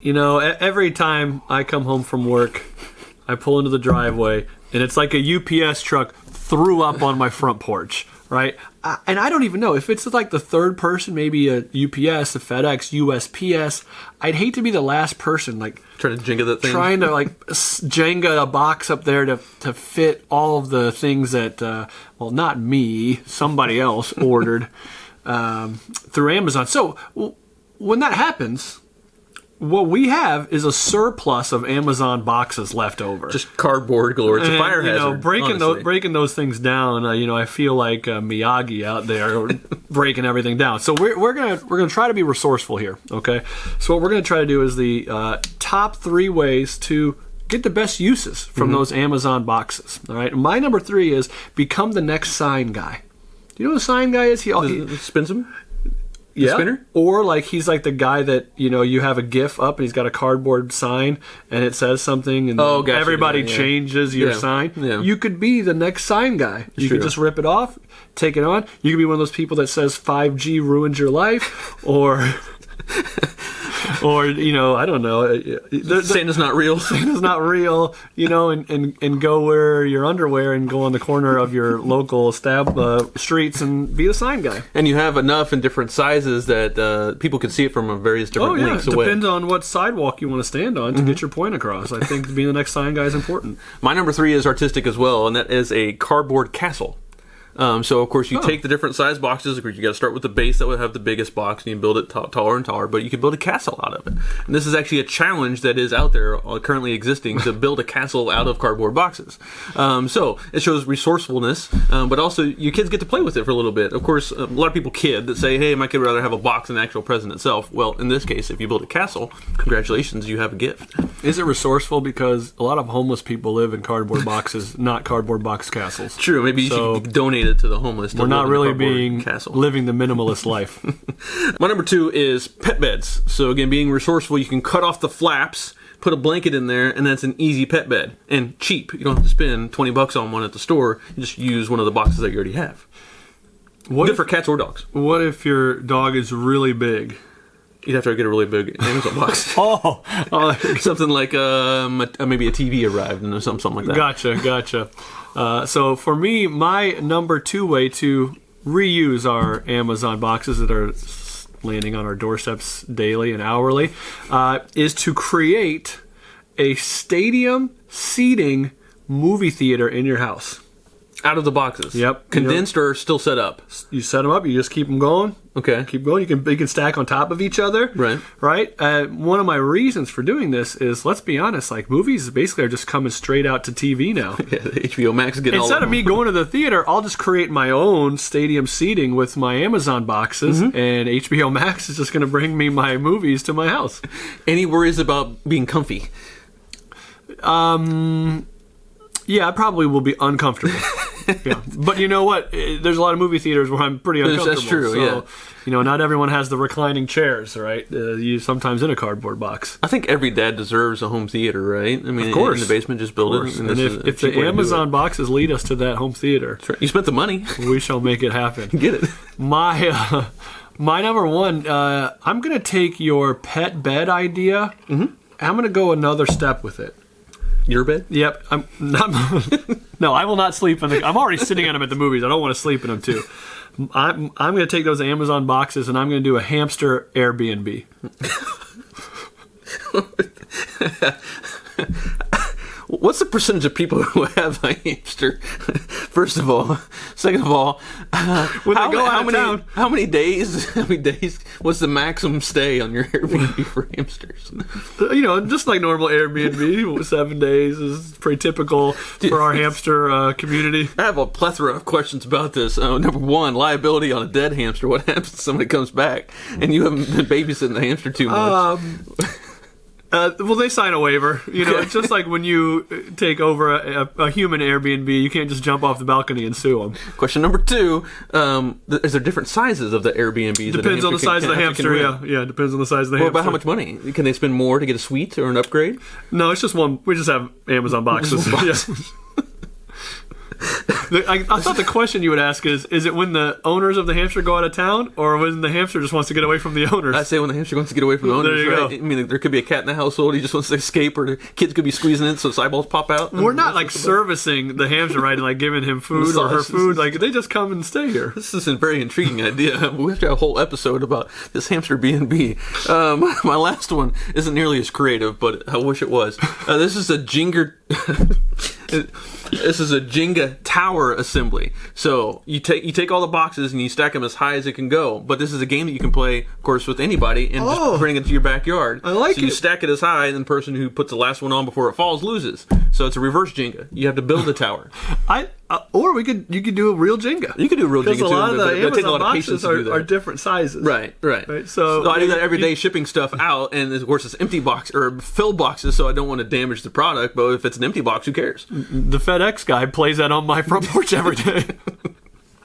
You know, every time I come home from work, I pull into the driveway, and it's like a UPS truck threw up on my front porch, right? And I don't even know if it's like the third person, maybe a UPS, a FedEx, USPS. I'd hate to be the last person, like trying to Jenga that thing. Trying to like Jenga a box up there to fit all of the things that, well, not me, somebody else ordered through Amazon. So when that happens, what we have is a surplus of Amazon boxes left over. Just cardboard galore. It's a fire hazard. Breaking those things down. I feel like Miyagi out there breaking everything down. So we're gonna try to be resourceful here. Okay. So what we're gonna try to do is the top 3 ways to get the best uses from those Amazon boxes. All right. My number 3 is become the next sign guy. Do you know what a sign guy is? He spins them. Yeah. Spinner? Or like he's like the guy that, you have a GIF up and he's got a cardboard sign and it says something and everybody changes your sign. Yeah. You could be the next sign guy. You could just rip it off, take it on. You could be one of those people that says 5G ruins your life or I don't know. Santa's not real. Santa's not real, and go wear your underwear and go on the corner of your local streets and be the sign guy. And you have enough in different sizes that people can see it from various different lengths away. Depends on what sidewalk you want to stand on to get your point across. I think being the next sign guy is important. My number 3 is artistic as well, and that is a cardboard castle. So, of course, you take the different size boxes. Of course, you got to start with the base that would have the biggest box, and you build it taller and taller, but you can build a castle out of it. And this is actually a challenge that is out there currently existing to build a castle out of cardboard boxes. So, it shows resourcefulness, but also your kids get to play with it for a little bit. Of course, a lot of people kid that say, hey, my kid would rather have a box than the actual present itself. Well, in this case, if you build a castle, congratulations, you have a gift. Is it resourceful? Because a lot of homeless people live in cardboard boxes, not cardboard box castles. True. Maybe you should donate it to the homeless. We're not really living the minimalist life. My number 2 is pet beds. So again, being resourceful, you can cut off the flaps, put a blanket in there, and that's an easy pet bed. And cheap. You don't have to spend $20 on one at the store. You just use one of the boxes that you already have. Good for cats or dogs. What if your dog is really big? You'd have to get a really big Amazon box. Something like maybe a TV arrived or something like that. Gotcha. So for me, my number 2 way to reuse our Amazon boxes that are landing on our doorsteps daily and hourly is to create a stadium seating movie theater in your house. Out of the boxes? Yep. Condensed or still set up? You set them up, you just keep them going. Okay. Keep going. You can stack on top of each other. Right. Right? One of my reasons for doing this is, let's be honest, like movies basically are just coming straight out to TV now. Yeah, the HBO Max getting all Instead of me going to the theater, I'll just create my own stadium seating with my Amazon boxes, and HBO Max is just going to bring me my movies to my house. Any worries about being comfy? Yeah, I probably will be uncomfortable. Yeah, but you know what? There's a lot of movie theaters where I'm pretty uncomfortable. That's true. So, not everyone has the reclining chairs, right? You sometimes in a cardboard box. I think every dad deserves a home theater, right? I mean, of course, in the basement, just build it. And if the Amazon boxes lead us to that home theater, right. You spent the money. We shall make it happen. Get it. My number 1. I'm going to take your pet bed idea. I'm going to go another step with it. Your bed? Yep. I'm not. No, I will not sleep in I'm already sitting in them at the movies. I don't want to sleep in them too. I'm going to take those Amazon boxes and I'm going to do a hamster Airbnb. What's the percentage of people who have a hamster? First of all, second of all, how many days? What's the maximum stay on your Airbnb for hamsters? Just like normal Airbnb, 7 days is pretty typical for our hamster community. I have a plethora of questions about this. Number 1, liability on a dead hamster. What happens if somebody comes back and you haven't been babysitting the hamster too much? Well, they sign a waiver. It's just like when you take over a human Airbnb, you can't just jump off the balcony and sue them. Question number 2, is there different sizes of the Airbnbs? Depends on the size of the hamster, yeah, depends on the size of the hamster. What about how much money? Can they spend more to get a suite or an upgrade? No, it's just one. We just have Amazon boxes. I thought the question you would ask is it when the owners of the hamster go out of town, or when the hamster just wants to get away from the owners? I say when the hamster wants to get away from the owners. There you right? go. I mean, there could be a cat in the household. He just wants to escape, or the kids could be squeezing in so his eyeballs pop out. We're not like servicing the hamster, right, and like giving him food or her food. Like they just come and stay here. This is a very intriguing idea. We have to have a whole episode about this hamster B&B. My last one isn't nearly as creative, but I wish it was. This is a Jenga. This is a Jenga tower assembly. So you take all the boxes and you stack them as high as it can go. But this is a game that you can play, of course, with anybody and just bring it to your backyard. I like it. So you stack it as high, and the person who puts the last one on before it falls loses. So it's a reverse Jenga. You have to build the tower. Or you could do a real Jenga. You could do a real Jenga because a lot of the it takes a Amazon lot of patience boxes to do that. are different sizes. Right. So I do that every day, shipping stuff out, and of course it's empty box or filled boxes, so I don't want to damage the product. But if it's an empty box, who cares? The FedEx guy plays that on my front porch every day.